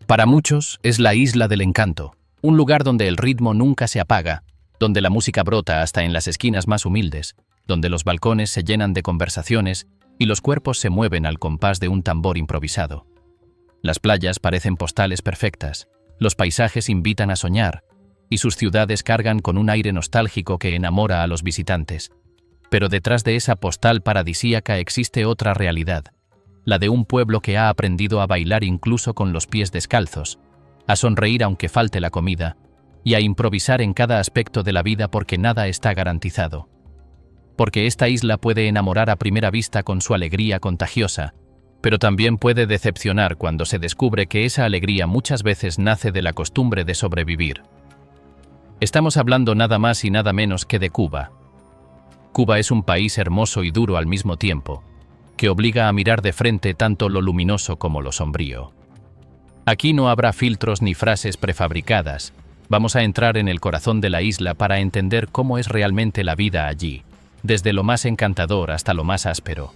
Para muchos es la isla del encanto, un lugar donde el ritmo nunca se apaga, donde la música brota hasta en las esquinas más humildes, donde los balcones se llenan de conversaciones y los cuerpos se mueven al compás de un tambor improvisado. Las playas parecen postales perfectas, los paisajes invitan a soñar, y sus ciudades cargan con un aire nostálgico que enamora a los visitantes. Pero detrás de esa postal paradisíaca existe otra realidad, la de un pueblo que ha aprendido a bailar incluso con los pies descalzos, a sonreír aunque falte la comida, y a improvisar en cada aspecto de la vida porque nada está garantizado. Porque esta isla puede enamorar a primera vista con su alegría contagiosa, pero también puede decepcionar cuando se descubre que esa alegría muchas veces nace de la costumbre de sobrevivir. Estamos hablando nada más y nada menos que de Cuba. Cuba es un país hermoso y duro al mismo tiempo, que obliga a mirar de frente tanto lo luminoso como lo sombrío. Aquí no habrá filtros ni frases prefabricadas. Vamos a entrar en el corazón de la isla para entender cómo es realmente la vida allí, desde lo más encantador hasta lo más áspero.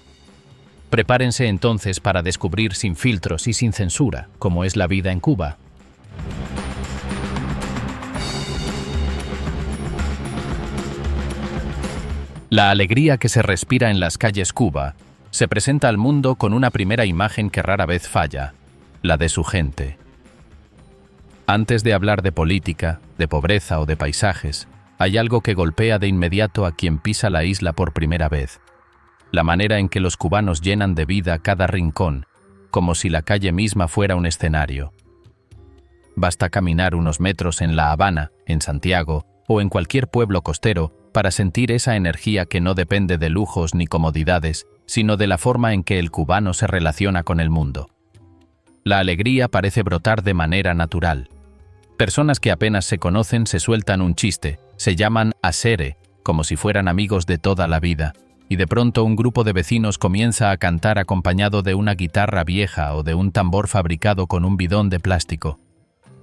Prepárense entonces para descubrir sin filtros y sin censura cómo es la vida en Cuba. La alegría que se respira en las calles Cuba se presenta al mundo con una primera imagen que rara vez falla, la de su gente. Antes de hablar de política, de pobreza o de paisajes, hay algo que golpea de inmediato a quien pisa la isla por primera vez. La manera en que los cubanos llenan de vida cada rincón, como si la calle misma fuera un escenario. Basta caminar unos metros en La Habana, en Santiago o en cualquier pueblo costero para sentir esa energía que no depende de lujos ni comodidades, sino de la forma en que el cubano se relaciona con el mundo. La alegría parece brotar de manera natural. Personas que apenas se conocen se sueltan un chiste, se llaman asere, como si fueran amigos de toda la vida, y de pronto un grupo de vecinos comienza a cantar acompañado de una guitarra vieja o de un tambor fabricado con un bidón de plástico.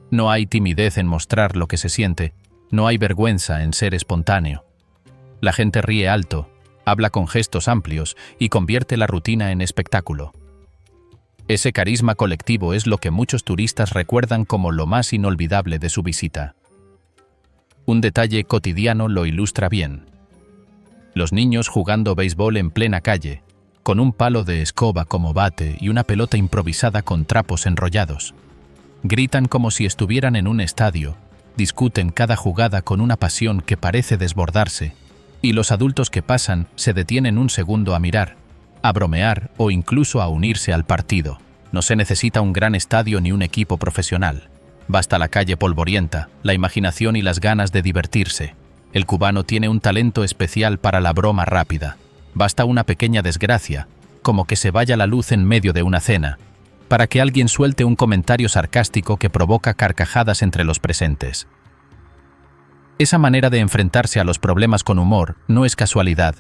No hay timidez en mostrar lo que se siente, no hay vergüenza en ser espontáneo. La gente ríe alto, habla con gestos amplios y convierte la rutina en espectáculo. Ese carisma colectivo es lo que muchos turistas recuerdan como lo más inolvidable de su visita. Un detalle cotidiano lo ilustra bien. Los niños jugando béisbol en plena calle, con un palo de escoba como bate y una pelota improvisada con trapos enrollados. Gritan como si estuvieran en un estadio, discuten cada jugada con una pasión que parece desbordarse, y los adultos que pasan se detienen un segundo a mirar, a bromear o incluso a unirse al partido. No se necesita un gran estadio ni un equipo profesional. Basta la calle polvorienta, la imaginación y las ganas de divertirse. El cubano tiene un talento especial para la broma rápida. Basta una pequeña desgracia, como que se vaya la luz en medio de una cena, para que alguien suelte un comentario sarcástico que provoca carcajadas entre los presentes. Esa manera de enfrentarse a los problemas con humor no es casualidad.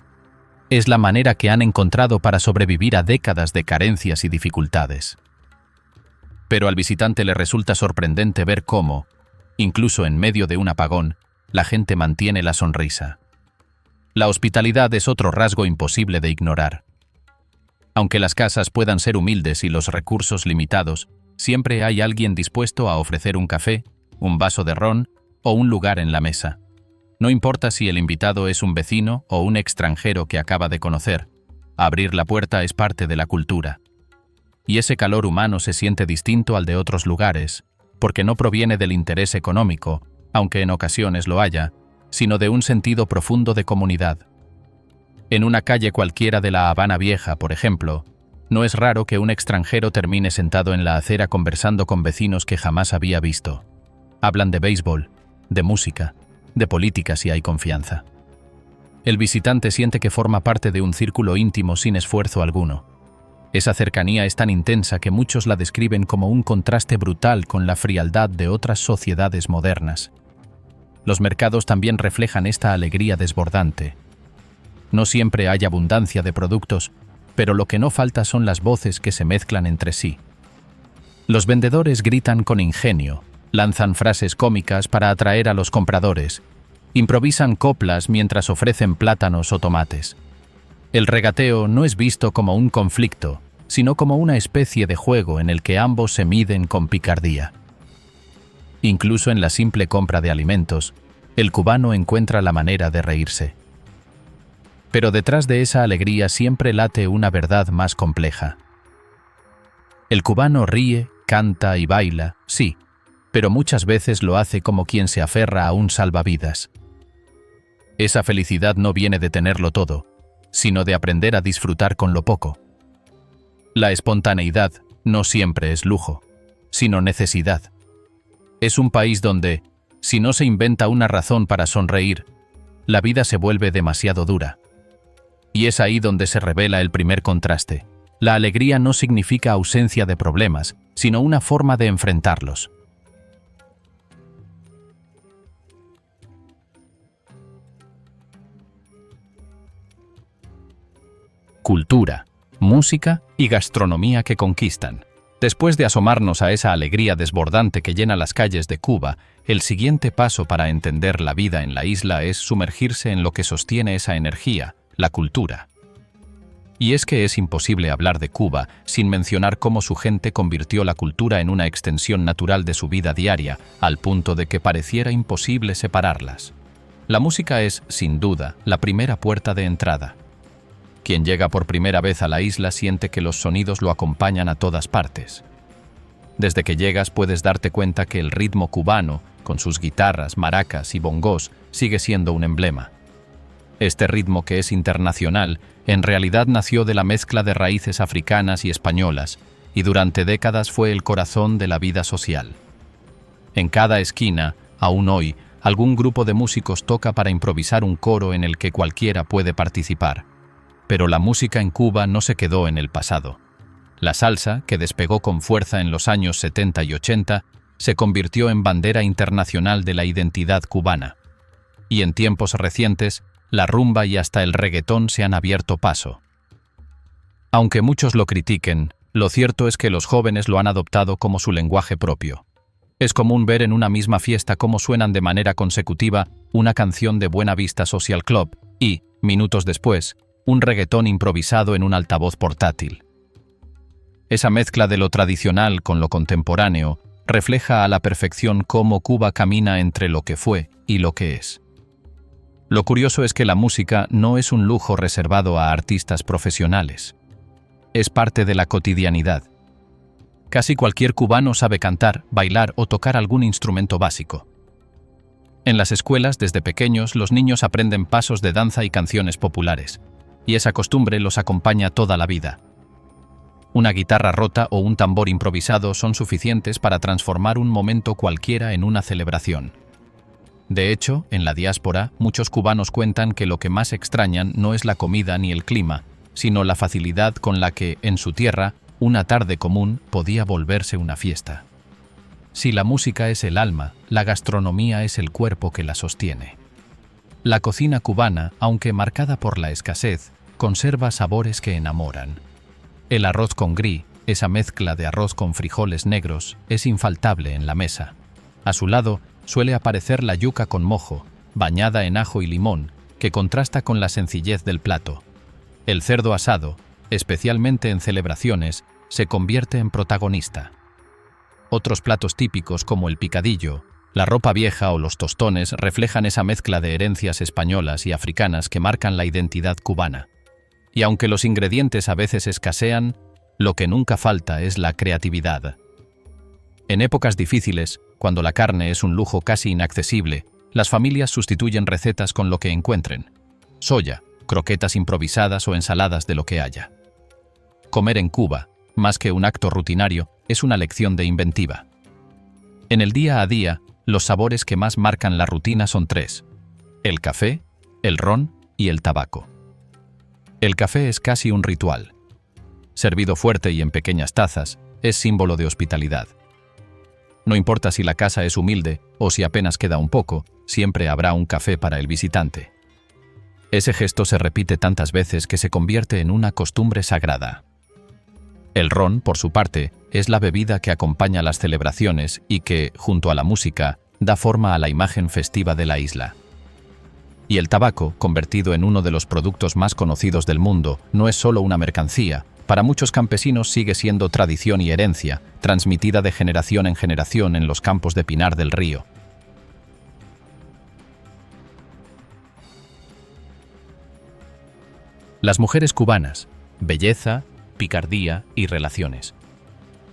Es la manera que han encontrado para sobrevivir a décadas de carencias y dificultades. Pero al visitante le resulta sorprendente ver cómo, incluso en medio de un apagón, la gente mantiene la sonrisa. La hospitalidad es otro rasgo imposible de ignorar. Aunque las casas puedan ser humildes y los recursos limitados, siempre hay alguien dispuesto a ofrecer un café, un vaso de ron o un lugar en la mesa. No importa si el invitado es un vecino o un extranjero que acaba de conocer, abrir la puerta es parte de la cultura. Y ese calor humano se siente distinto al de otros lugares, porque no proviene del interés económico, aunque en ocasiones lo haya, sino de un sentido profundo de comunidad. En una calle cualquiera de La Habana Vieja, por ejemplo, no es raro que un extranjero termine sentado en la acera conversando con vecinos que jamás había visto. Hablan de béisbol, de música, de política si hay confianza. El visitante siente que forma parte de un círculo íntimo sin esfuerzo alguno. Esa cercanía es tan intensa que muchos la describen como un contraste brutal con la frialdad de otras sociedades modernas. Los mercados también reflejan esta alegría desbordante. No siempre hay abundancia de productos, pero lo que no falta son las voces que se mezclan entre sí. Los vendedores gritan con ingenio, lanzan frases cómicas para atraer a los compradores, improvisan coplas mientras ofrecen plátanos o tomates. El regateo no es visto como un conflicto, sino como una especie de juego en el que ambos se miden con picardía. Incluso en la simple compra de alimentos, el cubano encuentra la manera de reírse. Pero detrás de esa alegría siempre late una verdad más compleja. El cubano ríe, canta y baila, sí, pero muchas veces lo hace como quien se aferra a un salvavidas. Esa felicidad no viene de tenerlo todo, sino de aprender a disfrutar con lo poco. La espontaneidad no siempre es lujo, sino necesidad. Es un país donde, si no se inventa una razón para sonreír, la vida se vuelve demasiado dura. Y es ahí donde se revela el primer contraste. La alegría no significa ausencia de problemas, sino una forma de enfrentarlos. Cultura, música y gastronomía que conquistan. Después de asomarnos a esa alegría desbordante que llena las calles de Cuba, el siguiente paso para entender la vida en la isla es sumergirse en lo que sostiene esa energía, la cultura. Y es que es imposible hablar de Cuba sin mencionar cómo su gente convirtió la cultura en una extensión natural de su vida diaria, al punto de que pareciera imposible separarlas. La música es, sin duda, la primera puerta de entrada. Quien llega por primera vez a la isla siente que los sonidos lo acompañan a todas partes. Desde que llegas puedes darte cuenta que el ritmo cubano, con sus guitarras, maracas y bongos, sigue siendo un emblema. Este ritmo, que es internacional, en realidad nació de la mezcla de raíces africanas y españolas, y durante décadas fue el corazón de la vida social. En cada esquina, aún hoy, algún grupo de músicos toca para improvisar un coro en el que cualquiera puede participar. Pero la música en Cuba no se quedó en el pasado. La salsa, que despegó con fuerza en los años 70 y 80, se convirtió en bandera internacional de la identidad cubana. Y en tiempos recientes, la rumba y hasta el reggaetón se han abierto paso. Aunque muchos lo critiquen, lo cierto es que los jóvenes lo han adoptado como su lenguaje propio. Es común ver en una misma fiesta cómo suenan de manera consecutiva una canción de Buena Vista Social Club y, minutos después, un reggaetón improvisado en un altavoz portátil. Esa mezcla de lo tradicional con lo contemporáneo refleja a la perfección cómo Cuba camina entre lo que fue y lo que es. Lo curioso es que la música no es un lujo reservado a artistas profesionales. Es parte de la cotidianidad. Casi cualquier cubano sabe cantar, bailar o tocar algún instrumento básico. En las escuelas, desde pequeños, los niños aprenden pasos de danza y canciones populares, y esa costumbre los acompaña toda la vida. Una guitarra rota o un tambor improvisado son suficientes para transformar un momento cualquiera en una celebración. De hecho, en la diáspora, muchos cubanos cuentan que lo que más extrañan no es la comida ni el clima, sino la facilidad con la que, en su tierra, una tarde común podía volverse una fiesta. Si la música es el alma, la gastronomía es el cuerpo que la sostiene. La cocina cubana, aunque marcada por la escasez, conserva sabores que enamoran. El arroz con gris, esa mezcla de arroz con frijoles negros, es infaltable en la mesa. A su lado suele aparecer la yuca con mojo, bañada en ajo y limón, que contrasta con la sencillez del plato. El cerdo asado, especialmente en celebraciones, se convierte en protagonista. Otros platos típicos como el picadillo, la ropa vieja o los tostones reflejan esa mezcla de herencias españolas y africanas que marcan la identidad cubana. Y aunque los ingredientes a veces escasean, lo que nunca falta es la creatividad. En épocas difíciles, cuando la carne es un lujo casi inaccesible, las familias sustituyen recetas con lo que encuentren: soya, croquetas improvisadas o ensaladas de lo que haya. Comer en Cuba, más que un acto rutinario, es una lección de inventiva. En el día a día, los sabores que más marcan la rutina son tres: el café, el ron y el tabaco. El café es casi un ritual. Servido fuerte y en pequeñas tazas, es símbolo de hospitalidad. No importa si la casa es humilde o si apenas queda un poco, siempre habrá un café para el visitante. Ese gesto se repite tantas veces que se convierte en una costumbre sagrada. El ron, por su parte, es la bebida que acompaña las celebraciones y que, junto a la música, da forma a la imagen festiva de la isla. Y el tabaco, convertido en uno de los productos más conocidos del mundo, no es solo una mercancía, Para muchos campesinos sigue siendo tradición y herencia, transmitida de generación en generación en los campos de Pinar del Río. Las mujeres cubanas: belleza, picardía y relaciones.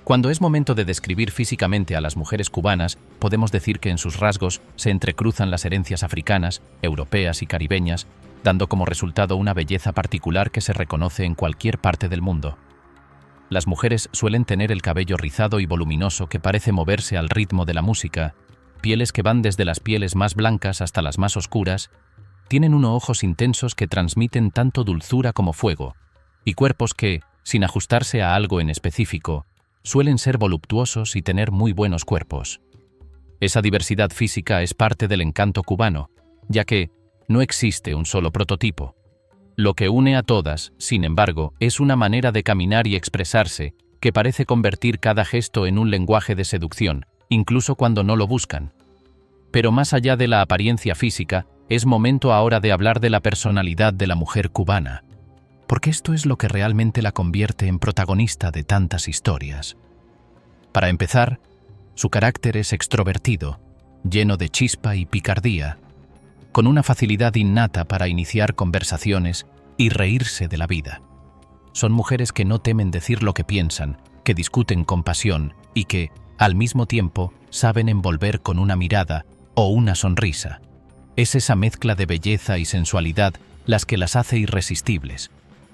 Cuando es momento de describir físicamente a las mujeres cubanas, podemos decir que en sus rasgos se entrecruzan las herencias africanas, europeas y caribeñas, dando como resultado una belleza particular que se reconoce en cualquier parte del mundo. Las mujeres suelen tener el cabello rizado y voluminoso que parece moverse al ritmo de la música, pieles que van desde las pieles más blancas hasta las más oscuras, tienen unos ojos intensos que transmiten tanto dulzura como fuego, y cuerpos que, sin ajustarse a algo en específico, suelen ser voluptuosos y tener muy buenos cuerpos. Esa diversidad física es parte del encanto cubano, ya que no existe un solo prototipo. Lo que une a todas, sin embargo, es una manera de caminar y expresarse que parece convertir cada gesto en un lenguaje de seducción, incluso cuando no lo buscan. Pero más allá de la apariencia física, es momento ahora de hablar de la personalidad de la mujer cubana, porque esto es lo que realmente la convierte en protagonista de tantas historias. Para empezar, su carácter es extrovertido, lleno de chispa y picardía, con una facilidad innata para iniciar conversaciones y reírse de la vida. Son mujeres que no temen decir lo que piensan, que discuten con pasión y que, al mismo tiempo, saben envolver con una mirada o una sonrisa. Es esa mezcla de belleza y sensualidad las que las hace irresistibles.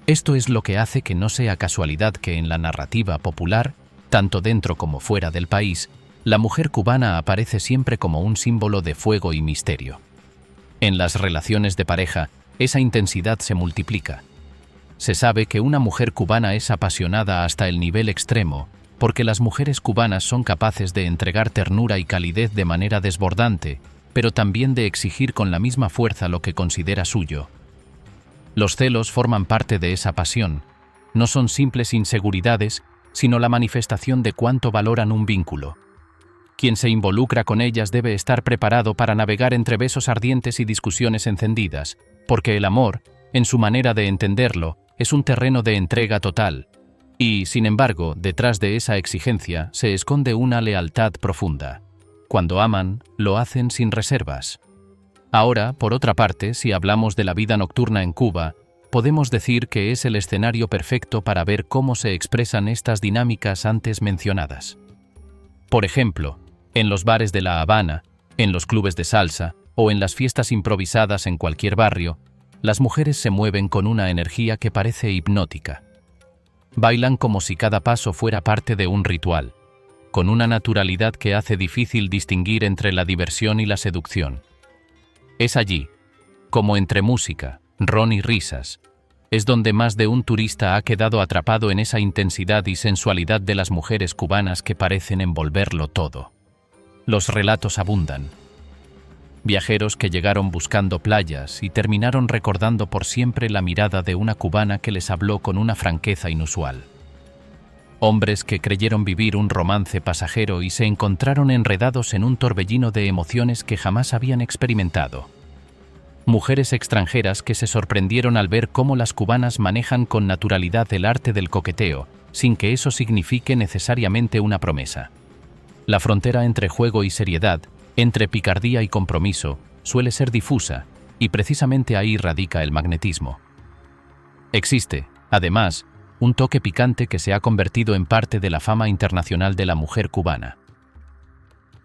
Esto es lo que hace que no sea casualidad que en la narrativa popular, tanto dentro como fuera del país, la mujer cubana aparece siempre como un símbolo de fuego y misterio. En las relaciones de pareja, esa intensidad se multiplica. Se sabe que una mujer cubana es apasionada hasta el nivel extremo, porque las mujeres cubanas son capaces de entregar ternura y calidez de manera desbordante, pero también de exigir con la misma fuerza lo que considera suyo. Los celos forman parte de esa pasión. No son simples inseguridades, sino la manifestación de cuánto valoran un vínculo. Quien se involucra con ellas debe estar preparado para navegar entre besos ardientes y discusiones encendidas, porque el amor, en su manera de entenderlo, es un terreno de entrega total. Y, sin embargo, detrás de esa exigencia se esconde una lealtad profunda. Cuando aman, lo hacen sin reservas. Ahora, por otra parte, si hablamos de la vida nocturna en Cuba, podemos decir que es el escenario perfecto para ver cómo se expresan estas dinámicas antes mencionadas. Por ejemplo, en los bares de La Habana, en los clubes de salsa o en las fiestas improvisadas en cualquier barrio, las mujeres se mueven con una energía que parece hipnótica. Bailan como si cada paso fuera parte de un ritual, con una naturalidad que hace difícil distinguir entre la diversión y la seducción. Es allí, como entre música, ron y risas, es donde más de un turista ha quedado atrapado en esa intensidad y sensualidad de las mujeres cubanas que parecen envolverlo todo. Los relatos abundan. Viajeros que llegaron buscando playas y terminaron recordando por siempre la mirada de una cubana que les habló con una franqueza inusual. Hombres que creyeron vivir un romance pasajero y se encontraron enredados en un torbellino de emociones que jamás habían experimentado. Mujeres extranjeras que se sorprendieron al ver cómo las cubanas manejan con naturalidad el arte del coqueteo, sin que eso signifique necesariamente una promesa. La frontera entre juego y seriedad, entre picardía y compromiso, suele ser difusa, y precisamente ahí radica el magnetismo. Existe, además, un toque picante que se ha convertido en parte de la fama internacional de la mujer cubana.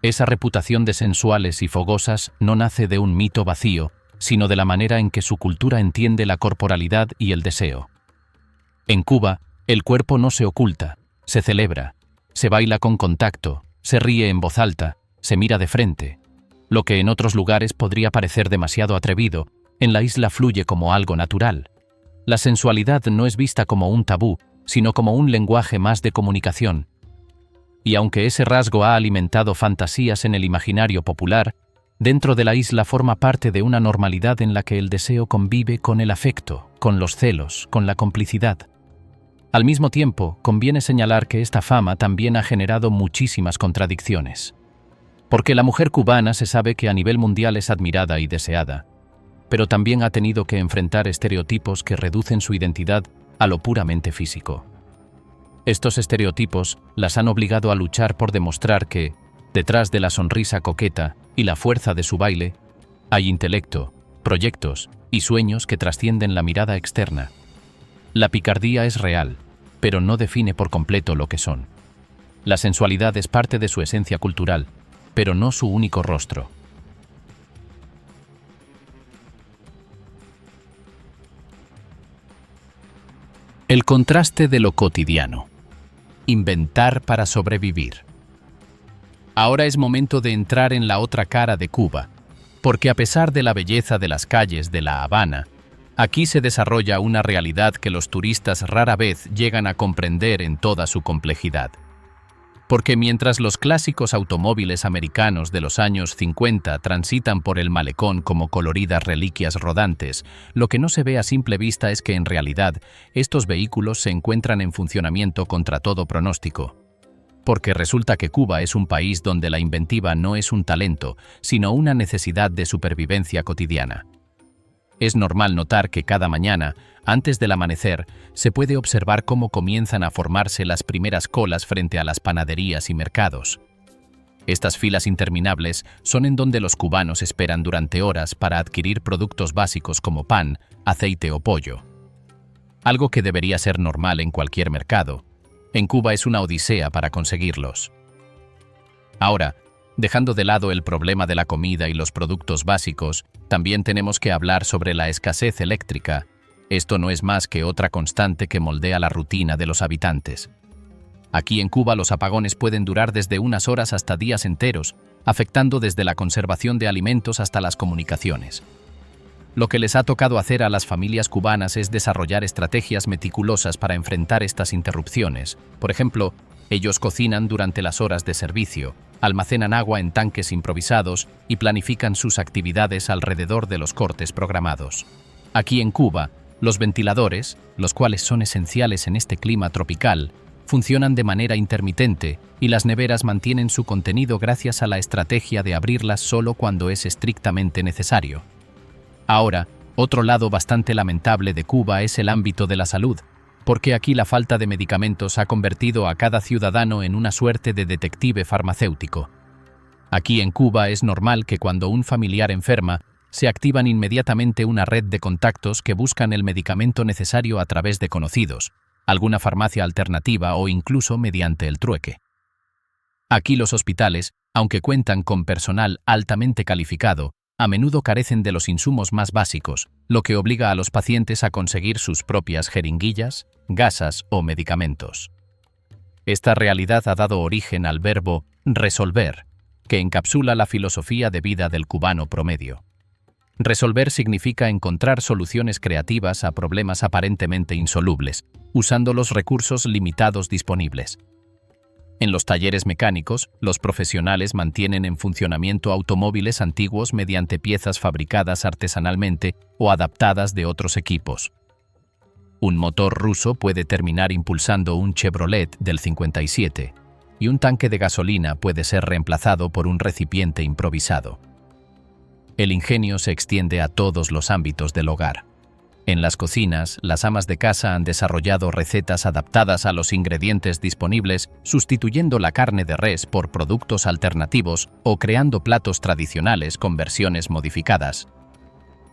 Esa reputación de sensuales y fogosas no nace de un mito vacío, sino de la manera en que su cultura entiende la corporalidad y el deseo. En Cuba, el cuerpo no se oculta, se celebra, se baila con contacto, se ríe en voz alta, se mira de frente. Lo que en otros lugares podría parecer demasiado atrevido, en la isla fluye como algo natural. La sensualidad no es vista como un tabú, sino como un lenguaje más de comunicación. Y aunque ese rasgo ha alimentado fantasías en el imaginario popular, dentro de la isla forma parte de una normalidad en la que el deseo convive con el afecto, con los celos, con la complicidad. Al mismo tiempo, conviene señalar que esta fama también ha generado muchísimas contradicciones. Porque la mujer cubana se sabe que a nivel mundial es admirada y deseada, pero también ha tenido que enfrentar estereotipos que reducen su identidad a lo puramente físico. Estos estereotipos las han obligado a luchar por demostrar que, detrás de la sonrisa coqueta y la fuerza de su baile, hay intelecto, proyectos y sueños que trascienden la mirada externa. La picardía es real, pero no define por completo lo que son. La sensualidad es parte de su esencia cultural, pero no su único rostro. El contraste de lo cotidiano. Inventar para sobrevivir. Ahora es momento de entrar en la otra cara de Cuba, porque a pesar de la belleza de las calles de La Habana, aquí se desarrolla una realidad que los turistas rara vez llegan a comprender en toda su complejidad. Porque mientras los clásicos automóviles americanos de los años 50 transitan por el malecón como coloridas reliquias rodantes, lo que no se ve a simple vista es que en realidad estos vehículos se encuentran en funcionamiento contra todo pronóstico. Porque resulta que Cuba es un país donde la inventiva no es un talento, sino una necesidad de supervivencia cotidiana. Es normal notar que cada mañana, antes del amanecer, se puede observar cómo comienzan a formarse las primeras colas frente a las panaderías y mercados. Estas filas interminables son en donde los cubanos esperan durante horas para adquirir productos básicos como pan, aceite o pollo. Algo que debería ser normal en cualquier mercado. En Cuba es una odisea para conseguirlos. Ahora, dejando de lado el problema de la comida y los productos básicos, también tenemos que hablar sobre la escasez eléctrica. Esto no es más que otra constante que moldea la rutina de los habitantes. Aquí en Cuba los apagones pueden durar desde unas horas hasta días enteros, afectando desde la conservación de alimentos hasta las comunicaciones. Lo que les ha tocado hacer a las familias cubanas es desarrollar estrategias meticulosas para enfrentar estas interrupciones. Por ejemplo, ellos cocinan durante las horas de servicio, almacenan agua en tanques improvisados y planifican sus actividades alrededor de los cortes programados. Aquí en Cuba, los ventiladores, los cuales son esenciales en este clima tropical, funcionan de manera intermitente y las neveras mantienen su contenido gracias a la estrategia de abrirlas solo cuando es estrictamente necesario. Ahora, otro lado bastante lamentable de Cuba es el ámbito de la salud, porque aquí la falta de medicamentos ha convertido a cada ciudadano en una suerte de detective farmacéutico. Aquí en Cuba es normal que cuando un familiar enferma, se activan inmediatamente una red de contactos que buscan el medicamento necesario a través de conocidos, alguna farmacia alternativa o incluso mediante el trueque. Aquí los hospitales, aunque cuentan con personal altamente calificado, a menudo carecen de los insumos más básicos, lo que obliga a los pacientes a conseguir sus propias jeringuillas, gasas o medicamentos. Esta realidad ha dado origen al verbo resolver, que encapsula la filosofía de vida del cubano promedio. Resolver significa encontrar soluciones creativas a problemas aparentemente insolubles, usando los recursos limitados disponibles. En los talleres mecánicos, los profesionales mantienen en funcionamiento automóviles antiguos mediante piezas fabricadas artesanalmente o adaptadas de otros equipos. Un motor ruso puede terminar impulsando un Chevrolet del 57, y un tanque de gasolina puede ser reemplazado por un recipiente improvisado. El ingenio se extiende a todos los ámbitos del hogar. En las cocinas, las amas de casa han desarrollado recetas adaptadas a los ingredientes disponibles, sustituyendo la carne de res por productos alternativos o creando platos tradicionales con versiones modificadas.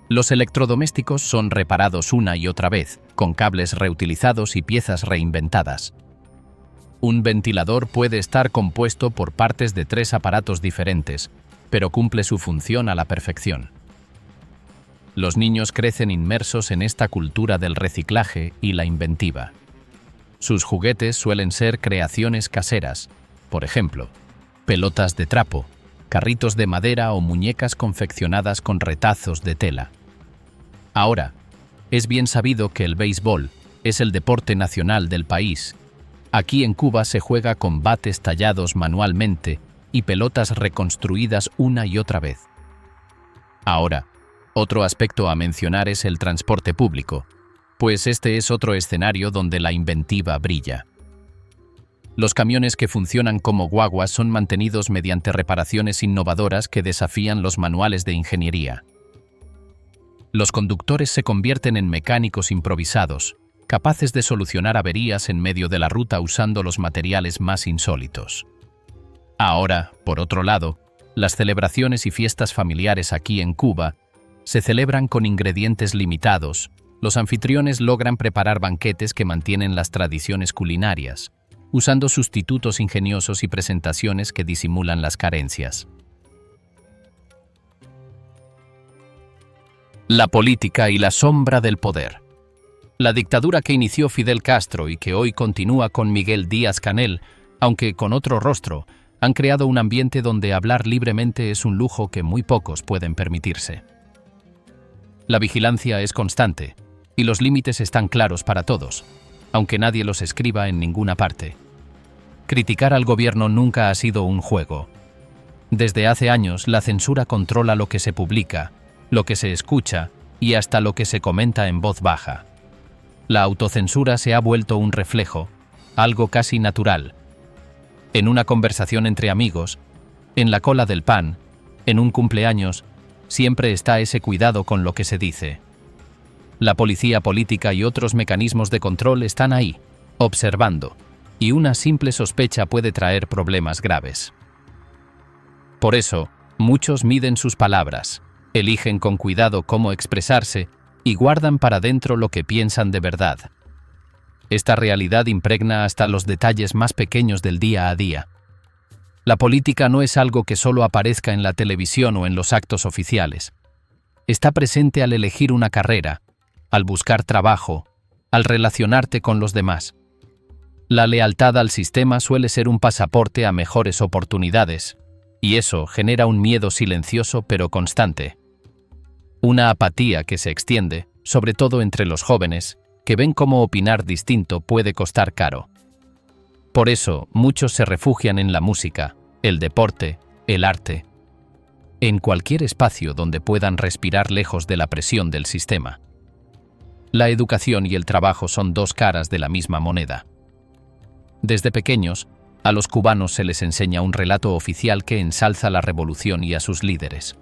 Los electrodomésticos son reparados una y otra vez, con cables reutilizados y piezas reinventadas. Un ventilador puede estar compuesto por partes de 3 aparatos diferentes, pero cumple su función a la perfección. Los niños crecen inmersos en esta cultura del reciclaje y la inventiva. Sus juguetes suelen ser creaciones caseras, por ejemplo, pelotas de trapo, carritos de madera o muñecas confeccionadas con retazos de tela. Ahora, es bien sabido que el béisbol es el deporte nacional del país. Aquí en Cuba se juega con bates tallados manualmente y pelotas reconstruidas una y otra vez. Ahora, otro aspecto a mencionar es el transporte público, pues este es otro escenario donde la inventiva brilla. Los camiones que funcionan como guaguas son mantenidos mediante reparaciones innovadoras que desafían los manuales de ingeniería. Los conductores se convierten en mecánicos improvisados, capaces de solucionar averías en medio de la ruta usando los materiales más insólitos. Ahora, por otro lado, las celebraciones y fiestas familiares aquí en Cuba se celebran con ingredientes limitados. Los anfitriones logran preparar banquetes que mantienen las tradiciones culinarias, usando sustitutos ingeniosos y presentaciones que disimulan las carencias. La política y la sombra del poder. La dictadura que inició Fidel Castro y que hoy continúa con Miguel Díaz-Canel, aunque con otro rostro, han creado un ambiente donde hablar libremente es un lujo que muy pocos pueden permitirse. La vigilancia es constante, y los límites están claros para todos, aunque nadie los escriba en ninguna parte. Criticar al gobierno nunca ha sido un juego. Desde hace años, la censura controla lo que se publica, lo que se escucha y hasta lo que se comenta en voz baja. La autocensura se ha vuelto un reflejo, algo casi natural. En una conversación entre amigos, en la cola del pan, en un cumpleaños, siempre está ese cuidado con lo que se dice. La policía política y otros mecanismos de control están ahí, observando, y una simple sospecha puede traer problemas graves. Por eso, muchos miden sus palabras, eligen con cuidado cómo expresarse y guardan para dentro lo que piensan de verdad. Esta realidad impregna hasta los detalles más pequeños del día a día. La política no es algo que solo aparezca en la televisión o en los actos oficiales. Está presente al elegir una carrera, al buscar trabajo, al relacionarte con los demás. La lealtad al sistema suele ser un pasaporte a mejores oportunidades, y eso genera un miedo silencioso pero constante. Una apatía que se extiende, sobre todo entre los jóvenes, que ven cómo opinar distinto puede costar caro. Por eso, muchos se refugian en la música, el deporte, el arte, en cualquier espacio donde puedan respirar lejos de la presión del sistema. La educación y el trabajo son dos caras de la misma moneda. Desde pequeños, a los cubanos se les enseña un relato oficial que ensalza la revolución y a sus líderes.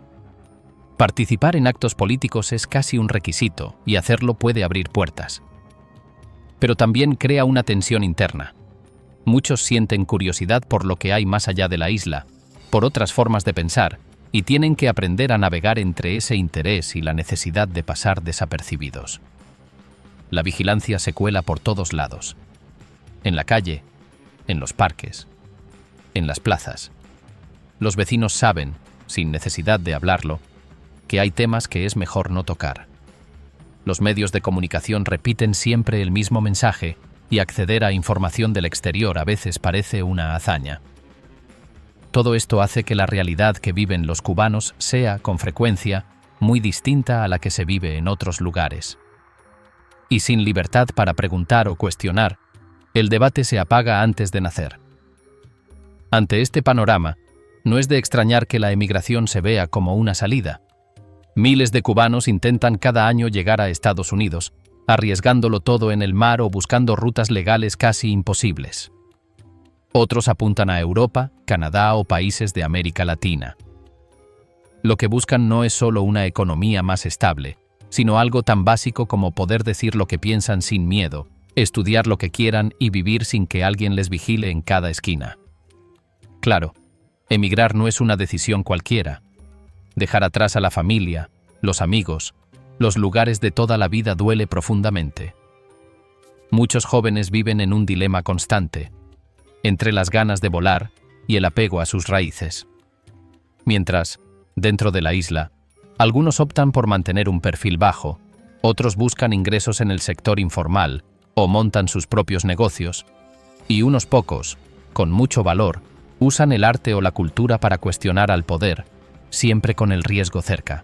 Participar en actos políticos es casi un requisito y hacerlo puede abrir puertas. Pero también crea una tensión interna. Muchos sienten curiosidad por lo que hay más allá de la isla, por otras formas de pensar, y tienen que aprender a navegar entre ese interés y la necesidad de pasar desapercibidos. La vigilancia se cuela por todos lados. En la calle, en los parques, en las plazas. Los vecinos saben, sin necesidad de hablarlo, que hay temas que es mejor no tocar. Los medios de comunicación repiten siempre el mismo mensaje y acceder a información del exterior a veces parece una hazaña. Todo esto hace que la realidad que viven los cubanos sea, con frecuencia, muy distinta a la que se vive en otros lugares. Y sin libertad para preguntar o cuestionar, el debate se apaga antes de nacer. Ante este panorama, no es de extrañar que la emigración se vea como una salida. Miles de cubanos intentan cada año llegar a Estados Unidos, arriesgándolo todo en el mar o buscando rutas legales casi imposibles. Otros apuntan a Europa, Canadá o países de América Latina. Lo que buscan no es solo una economía más estable, sino algo tan básico como poder decir lo que piensan sin miedo, estudiar lo que quieran y vivir sin que alguien les vigile en cada esquina. Claro, emigrar no es una decisión cualquiera. Dejar atrás a la familia, los amigos, los lugares de toda la vida duele profundamente. Muchos jóvenes viven en un dilema constante, entre las ganas de volar y el apego a sus raíces. Mientras, dentro de la isla, algunos optan por mantener un perfil bajo, otros buscan ingresos en el sector informal o montan sus propios negocios, y unos pocos, con mucho valor, usan el arte o la cultura para cuestionar al poder, siempre con el riesgo cerca.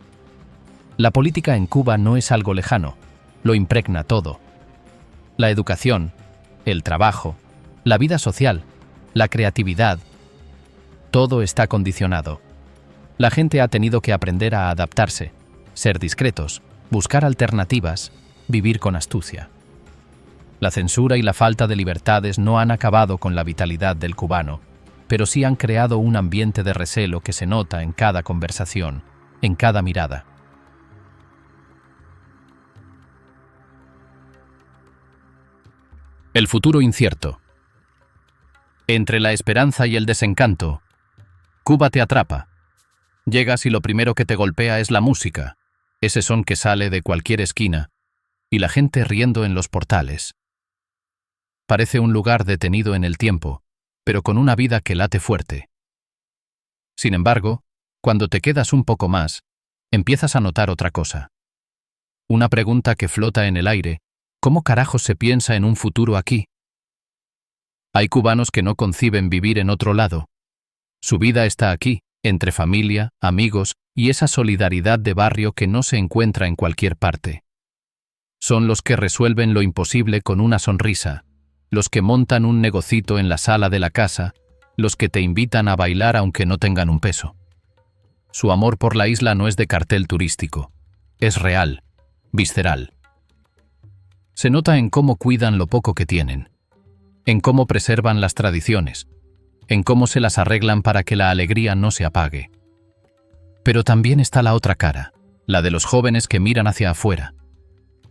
La política en Cuba no es algo lejano, lo impregna todo. La educación, el trabajo, la vida social, la creatividad, todo está condicionado. La gente ha tenido que aprender a adaptarse, ser discretos, buscar alternativas, vivir con astucia. La censura y la falta de libertades no han acabado con la vitalidad del cubano, pero sí han creado un ambiente de recelo que se nota en cada conversación, en cada mirada. El futuro incierto. Entre la esperanza y el desencanto, Cuba te atrapa. Llegas y lo primero que te golpea es la música, ese son que sale de cualquier esquina, y la gente riendo en los portales. Parece un lugar detenido en el tiempo, pero con una vida que late fuerte. Sin embargo, cuando te quedas un poco más, empiezas a notar otra cosa. Una pregunta que flota en el aire: ¿cómo carajos se piensa en un futuro aquí? Hay cubanos que no conciben vivir en otro lado. Su vida está aquí, entre familia, amigos y esa solidaridad de barrio que no se encuentra en cualquier parte. Son los que resuelven lo imposible con una sonrisa, los que montan un negocito en la sala de la casa, los que te invitan a bailar aunque no tengan un peso. Su amor por la isla no es de cartel turístico, es real, visceral. Se nota en cómo cuidan lo poco que tienen, en cómo preservan las tradiciones, en cómo se las arreglan para que la alegría no se apague. Pero también está la otra cara, la de los jóvenes que miran hacia afuera.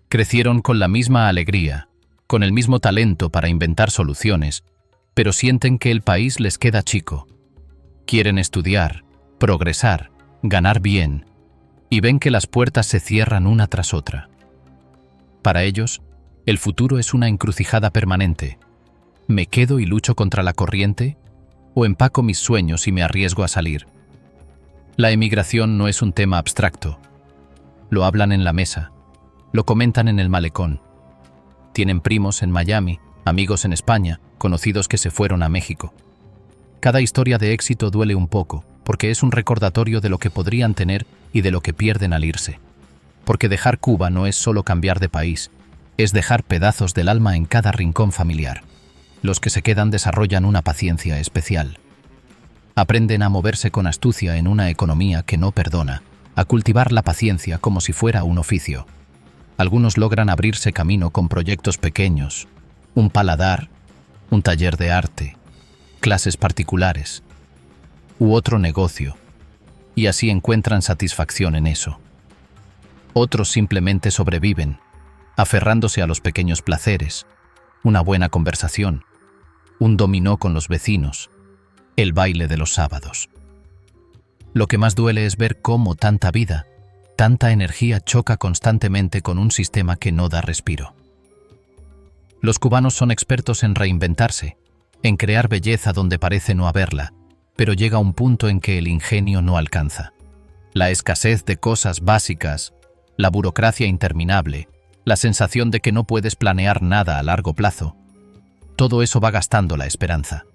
Crecieron con la misma alegría, con el mismo talento para inventar soluciones, pero sienten que el país les queda chico. Quieren estudiar, progresar, ganar bien, y ven que las puertas se cierran una tras otra. Para ellos, el futuro es una encrucijada permanente. ¿Me quedo y lucho contra la corriente? ¿O empaco mis sueños y me arriesgo a salir? La emigración no es un tema abstracto. Lo hablan en la mesa, lo comentan en el malecón. Tienen primos en Miami, amigos en España, conocidos que se fueron a México. Cada historia de éxito duele un poco, porque es un recordatorio de lo que podrían tener y de lo que pierden al irse. Porque dejar Cuba no es solo cambiar de país, es dejar pedazos del alma en cada rincón familiar. Los que se quedan desarrollan una paciencia especial. Aprenden a moverse con astucia en una economía que no perdona, a cultivar la paciencia como si fuera un oficio. Algunos logran abrirse camino con proyectos pequeños, un paladar, un taller de arte, clases particulares, u otro negocio, y así encuentran satisfacción en eso. Otros simplemente sobreviven, aferrándose a los pequeños placeres, una buena conversación, un dominó con los vecinos, el baile de los sábados. Lo que más duele es ver cómo tanta vida, tanta energía choca constantemente con un sistema que no da respiro. Los cubanos son expertos en reinventarse, en crear belleza donde parece no haberla, pero llega un punto en que el ingenio no alcanza. La escasez de cosas básicas, la burocracia interminable, la sensación de que no puedes planear nada a largo plazo, todo eso va gastando la esperanza.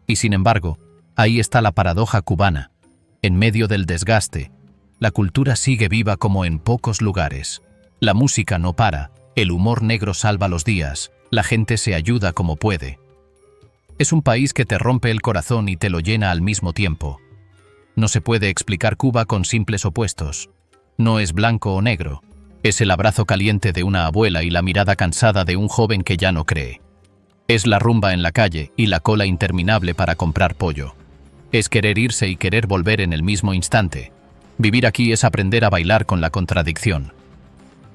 Y sin embargo, ahí está la paradoja cubana. En medio del desgaste, la cultura sigue viva como en pocos lugares. La música no para, el humor negro salva los días, la gente se ayuda como puede. Es un país que te rompe el corazón y te lo llena al mismo tiempo. No se puede explicar Cuba con simples opuestos. No es blanco o negro. Es el abrazo caliente de una abuela y la mirada cansada de un joven que ya no cree. Es la rumba en la calle y la cola interminable para comprar pollo. Es querer irse y querer volver en el mismo instante. Vivir aquí es aprender a bailar con la contradicción.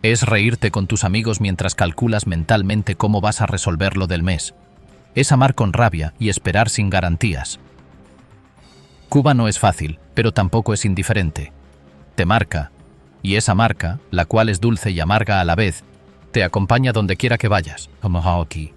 Es reírte con tus amigos mientras calculas mentalmente cómo vas a resolver lo del mes. Es amar con rabia y esperar sin garantías. Cuba no es fácil, pero tampoco es indiferente. Te marca, y esa marca, la cual es dulce y amarga a la vez, te acompaña donde quiera que vayas, como aquí.